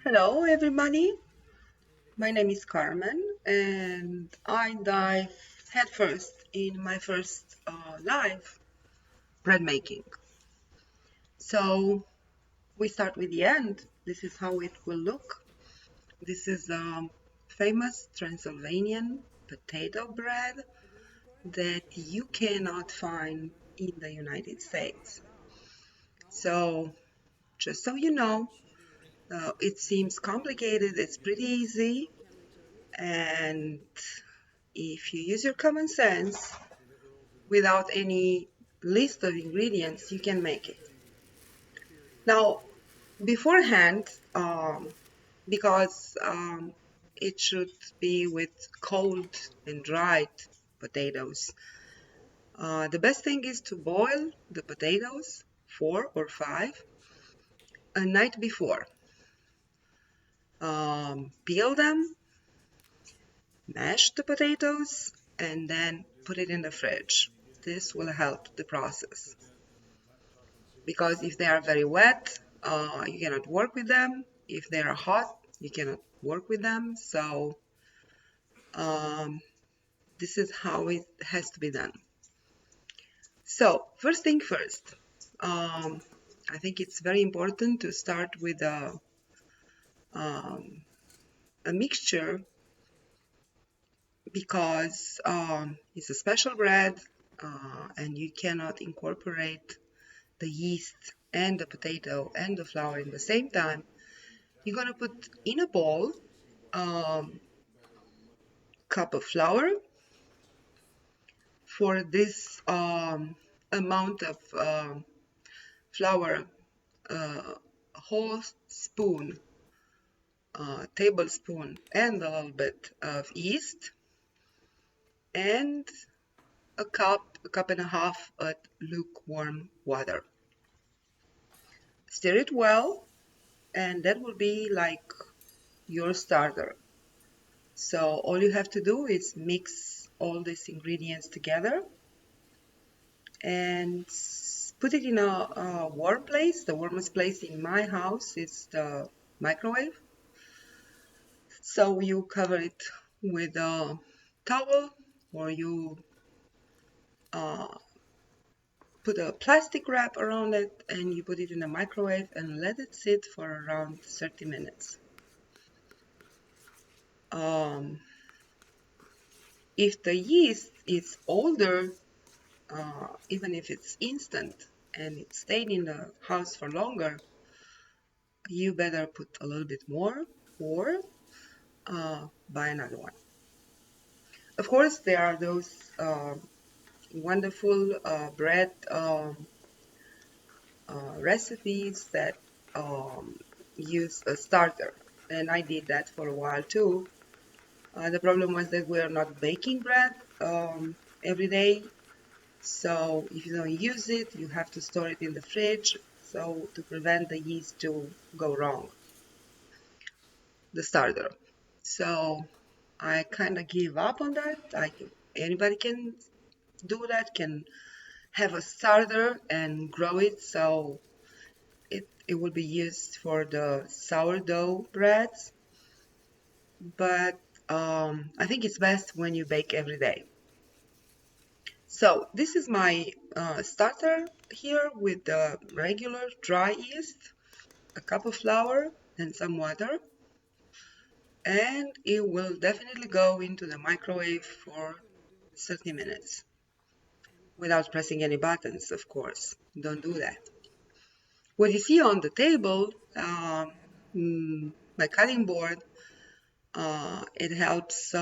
Hello, everybody. My name is Carmen, and I dive headfirst in my first live bread making. So we start with the end. This is how it will look. This is famous Transylvanian potato bread that you cannot find in the United States. So just so you know, it seems complicated. It's pretty easy, and if you use your common sense without any list of ingredients, you can make it. Now, beforehand, because it should be with cold and dried potatoes, the best thing is to boil the potatoes, 4 or 5, a night before. Peel them, mash the potatoes, and then put it in the fridge. This will help the process. Because if they are very wet, you cannot work with them. If they are hot, you cannot work with them. So um, this is how it has to be done. So first thing first, I think it's very important to start with um, a mixture because it's a special bread and you cannot incorporate the yeast and the potato and the flour in the same time. You're gonna put in a bowl cup of flour. For this amount of flour, a whole spoon, tablespoon, and a little bit of yeast, and a cup and a half of lukewarm water. Stir it well, and that will be like your starter. So all you have to do is mix all these ingredients together and put it in a warm place. The warmest place in my house is the microwave. So you cover it with a towel, or you uh, put a plastic wrap around it and you put it in the microwave and let it sit for around 30 minutes. Um, if the yeast is older, even if it's instant and it stayed in the house for longer, you better put a little bit more or buy another one. Of course, there are those wonderful bread recipes that use a starter, and I did that for a while too. The problem was that we're not baking bread every day, so if you don't use it, you have to store it in the fridge. So to prevent the yeast to go wrong, the starter. So I kind of gave up on that. Anybody can do that, can have a starter and grow it, so it will be used for the sourdough breads. But I think it's best when you bake every day. So this is my starter here with the regular dry yeast, a cup of flour, and some water. And it will definitely go into the microwave for 30 minutes without pressing any buttons, of course. Don't do that. What you see on the table, my cutting board, it helps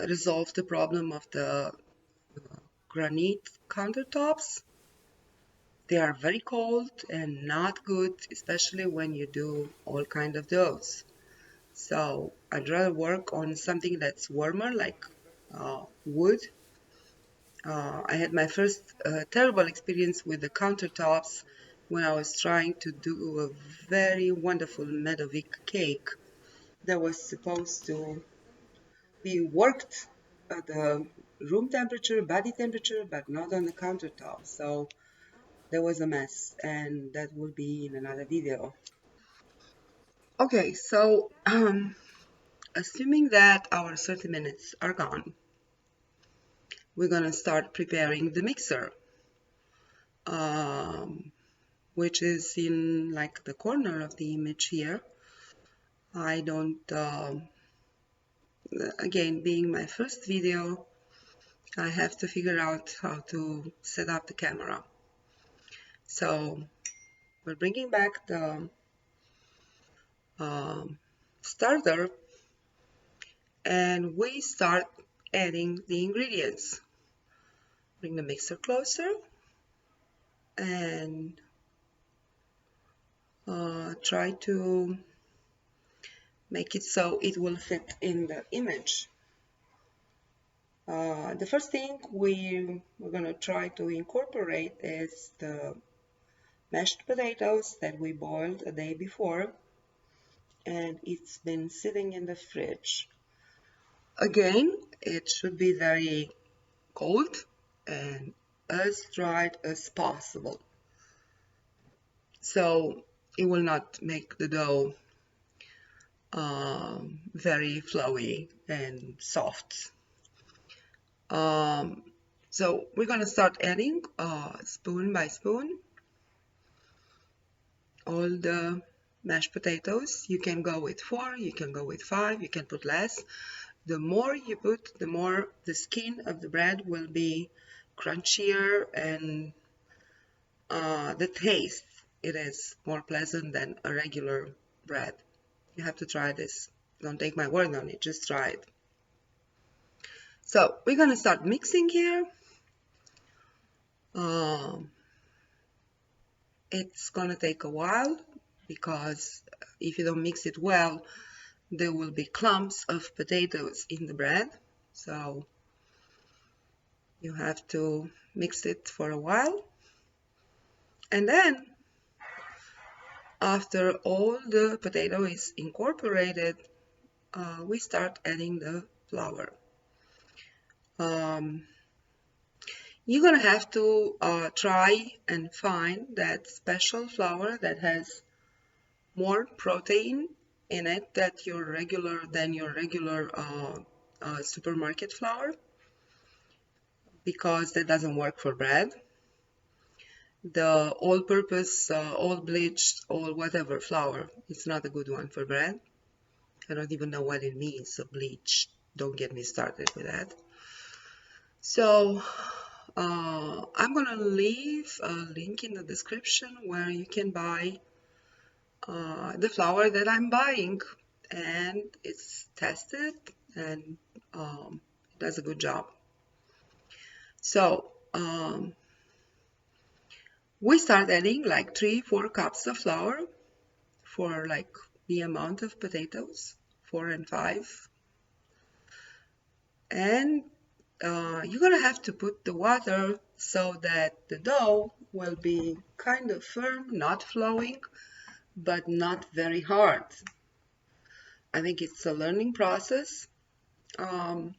resolve the problem of the granite countertops. They are very cold and not good, especially when you do all kind of doughs. So I'd rather work on something that's warmer, like wood. I had my first terrible experience with the countertops when I was trying to do a very wonderful Medovic cake that was supposed to be worked at the room temperature, body temperature, but not on the countertop. So there was a mess, and that will be in another video. Okay, so assuming that our 30 minutes are gone, we're gonna start preparing the mixer, um, which is in like the corner of the image here. I don't, again, being my first video, I have to figure out how to set up the camera. So we're bringing back the starter, and we start adding the ingredients. Bring the mixer closer and try to make it so it will fit in the image. The first thing we're going to try to incorporate is the mashed potatoes that we boiled a day before, and it's been sitting in the fridge. Again, it should be very cold and as dried as possible, so it will not make the dough very flowy and soft. So we're going to start adding spoon by spoon all the mashed potatoes. You can go with 4, you can go with 5, you can put less. The more you put, the more the skin of the bread will be crunchier, and the taste, it is more pleasant than a regular bread. You have to try this. Don't take my word on it, just try it. So we're gonna start mixing here. It's gonna take a while because if you don't mix it well, there will be clumps of potatoes in the bread. So you have to mix it for a while. And then after all the potato is incorporated, we start adding the flour. You're gonna have to try and find that special flour that has more protein in it than your regular supermarket flour, because that doesn't work for bread. The all-purpose, all-bleached, all whatever flour, it's not a good one for bread. I don't even know what it means, so bleach. Don't get me started with that. So I'm gonna leave a link in the description where you can buy the flour that I'm buying, and it's tested and it does a good job. So we start adding like 3-4 cups of flour for like the amount of potatoes, 4 and 5. And you're gonna have to put the water so that the dough will be kind of firm, not flowing, but not very hard. I think it's a learning process. The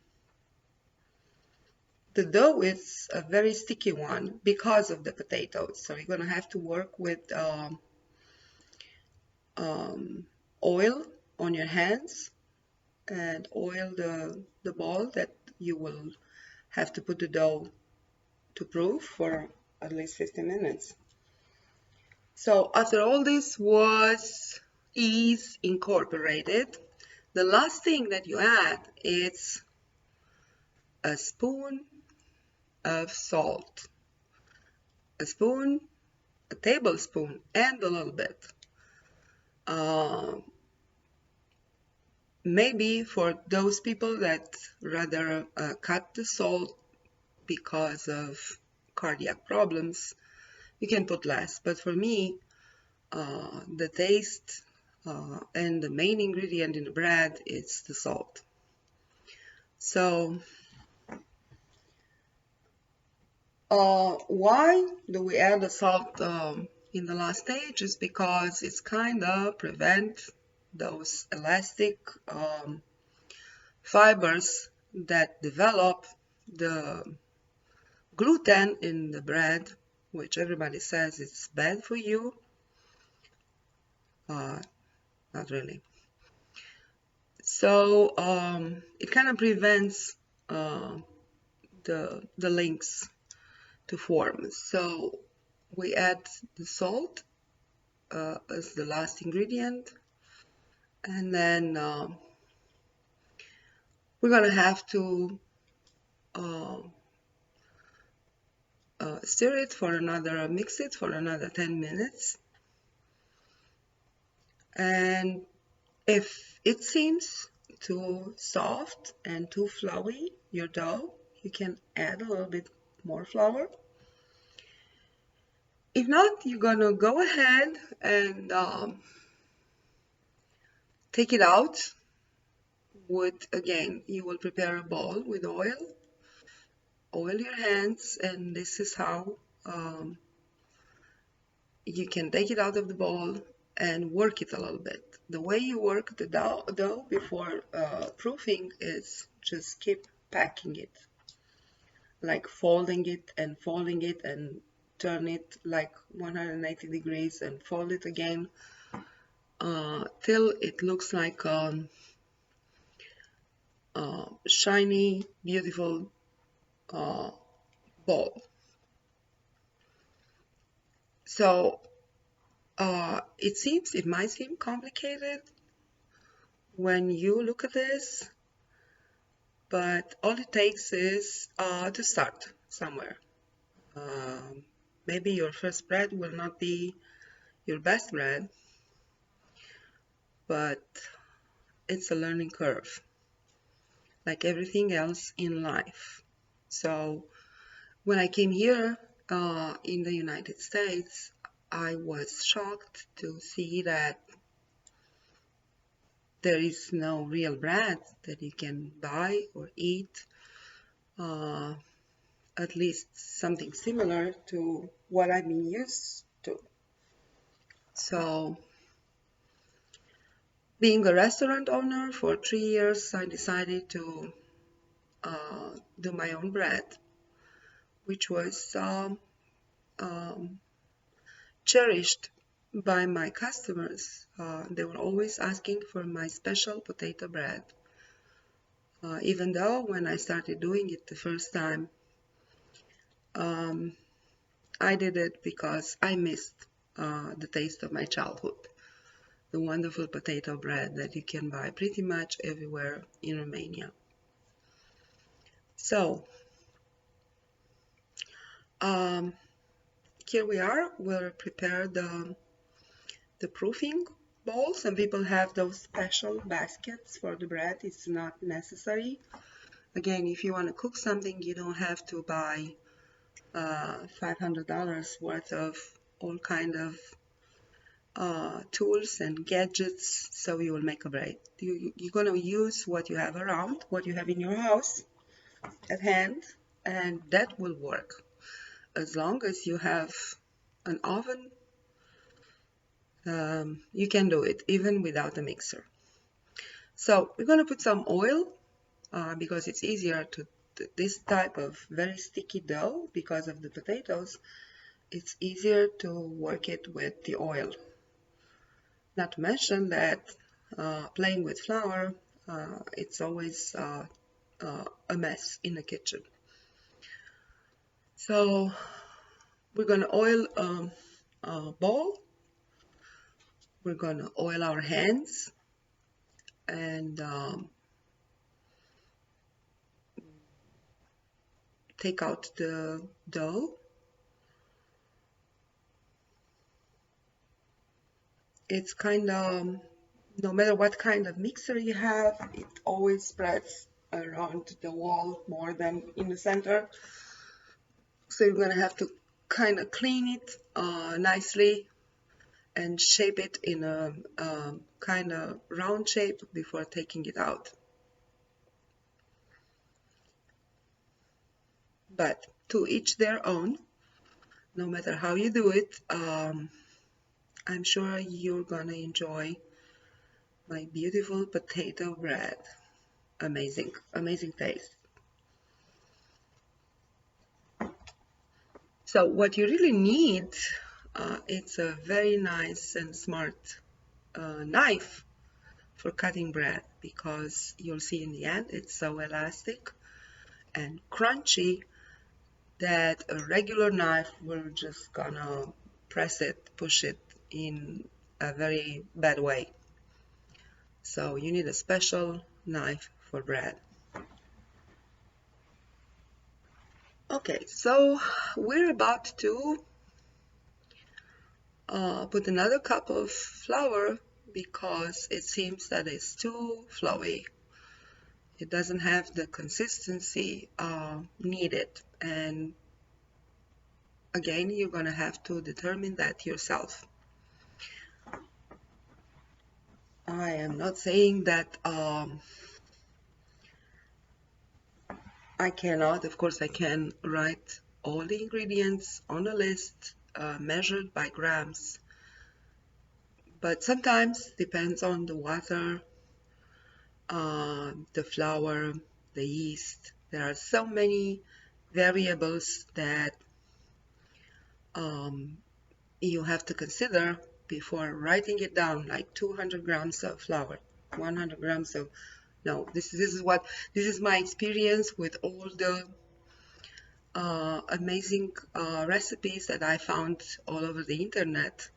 dough is a very sticky one because of the potatoes, so you're gonna have to work with oil on your hands and oil the ball that you will have to put the dough to proof for at least 15 minutes. So after all this is incorporated, the last thing that you add is a spoon of salt. A spoon, a tablespoon, and a little bit. Maybe for those people that rather cut the salt because of cardiac problems, you can put less. But for me, the taste and the main ingredient in the bread is the salt. So why do we add the salt in the last stage? Is because it's kind of prevent those elastic fibers that develop the gluten in the bread which everybody says it's bad for you. Uh, Not really. So it kind of prevents uh, the links to form. So we add the salt as the last ingredient, and then we're gonna have to uh, stir it for another, mix it for another 10 minutes. And if it seems too soft and too flowy, your dough, you can add a little bit more flour. If not, you're gonna go ahead and take it out with, again, you will prepare a bowl with oil your hands, and this is how you can take it out of the bowl and work it a little bit. The way you work the dough before proofing is just keep packing it, like folding it and turn it like 180 degrees and fold it again till it looks like shiny, beautiful uh, ball. So it might seem complicated when you look at this, but all it takes is to start somewhere. Maybe your first bread will not be your best bread, but it's a learning curve, like everything else in life. So when I came here in the United States, I was shocked to see that there is no real bread that you can buy or eat, uh, at least something similar to what I've been used to. So, being a restaurant owner for 3 years, I decided to do my own bread, which was um, cherished by my customers. They were always asking for my special potato bread. Even though when I started doing it the first time, um, I did it because I missed the taste of my childhood, the wonderful potato bread that you can buy pretty much everywhere in Romania. So, um, here we are. We'll prepare the proofing bowl. Some people have those special baskets for the bread. It's not necessary. Again, if you want to cook something, you don't have to buy $500 worth of all kind of tools and gadgets so you will make a bread. You're going to use what you have around, what you have in your house at hand, and that will work. As long as you have an oven, you can do it even without a mixer. So we're going to put some oil because it's easier to this type of very sticky dough because of the potatoes. It's easier to work it with the oil. Not to mention that playing with flour, it's always a mess in the kitchen. So we're going to oil a bowl. We're going to oil our hands and take out the dough. It's kind of, no matter what kind of mixer you have, it always spreads around the wall more than in the center. So you're gonna have to kind of clean it nicely and shape it in a kind of round shape before taking it out. But to each their own, no matter how you do it, I'm sure you're gonna enjoy my beautiful potato bread. Amazing, amazing taste. So what you really need, it's a very nice and smart knife for cutting bread, because you'll see in the end it's so elastic and crunchy that a regular knife will just gonna press it, push it in a very bad way. So you need a special knife for bread. Okay, so we're about to put another cup of flour because it seems that it's too flowy. It doesn't have the consistency needed, and again, you're gonna have to determine that yourself. I am not saying that I cannot. Of course I can write all the ingredients on a list measured by grams, but sometimes depends on the water, the flour, the yeast. There are so many variables that you have to consider before writing it down, like 200 grams of flour, 100 grams of, no, this is my experience with all the amazing recipes that I found all over the internet.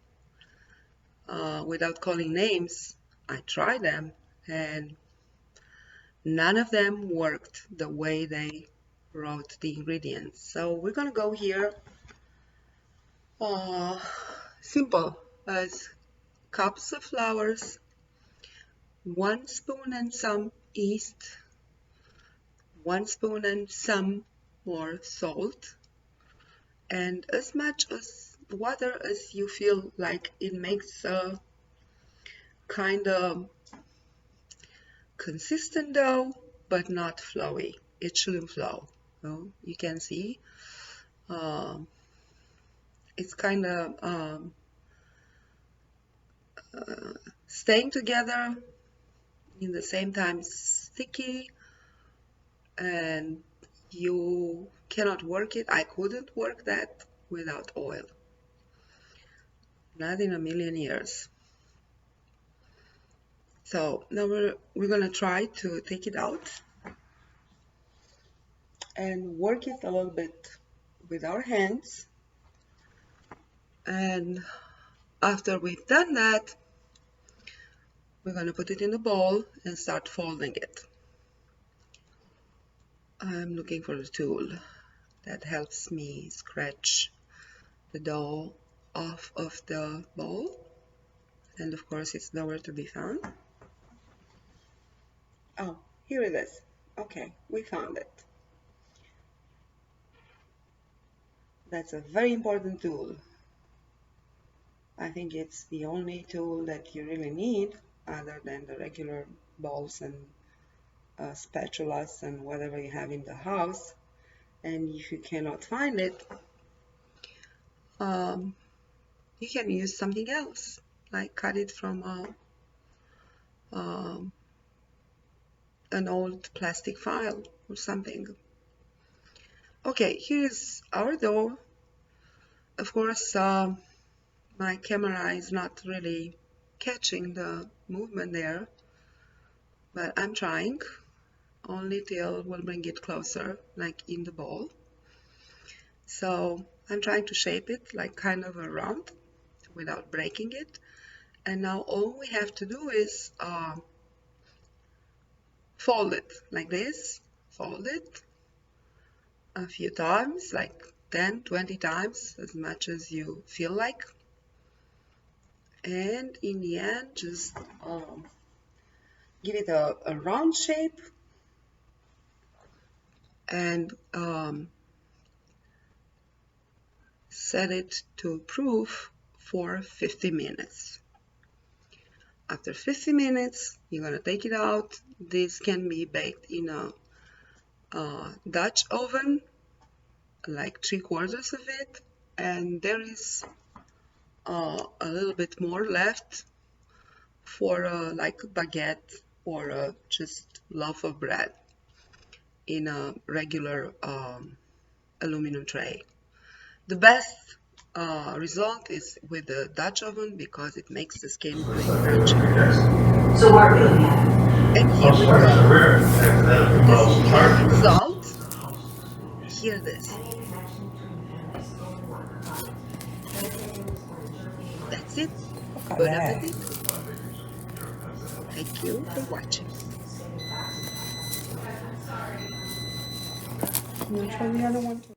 Without calling names, I tried them, and none of them worked the way they wrote the ingredients. So we're gonna go here simple as cups of flours, 1 spoon and some yeast, 1 spoon and some more salt, and as much as water as you feel like it makes a kind of consistent dough, but not flowy. It shouldn't flow. So you can see it's kind of staying together, in the same time sticky, and you cannot work it. I couldn't work that without oil. Not in a million years. So now we're gonna try to take it out and work it a little bit with our hands. And after we've done that, we're gonna put it in a bowl and start folding it. I'm looking for a tool that helps me scratch the dough off of the bowl, and of course it's nowhere to be found. Oh, here it is. Okay, we found it. That's a very important tool. I think it's the only tool that you really need, other than the regular bowls and spatulas and whatever you have in the house. And if you cannot find it, you can use something else, like cut it from an old plastic file or something. Okay, here's our dough. Of course, my camera is not really catching the movement there, but I'm trying, only till we'll bring it closer, like in the bowl. So I'm trying to shape it like kind of a round without breaking it. And now all we have to do is fold it like this, fold it a few times, like 10, 20 times, as much as you feel like. And in the end, just give it a round shape and set it to proof for 50 minutes. After 50 minutes, you're gonna take it out. This can be baked in a Dutch oven, like 3/4 of it, and there is a little bit more left for like a baguette or just loaf of bread in a regular aluminum tray. The best result is with the Dutch oven because it makes the skin really crunchy. So what are we looking at? And here Most we parts are go. rare, accidental This most here with cases. salt. Hear this. That's it. Look at Bon that. appetit. Thank you for watching. You want to try the other one too?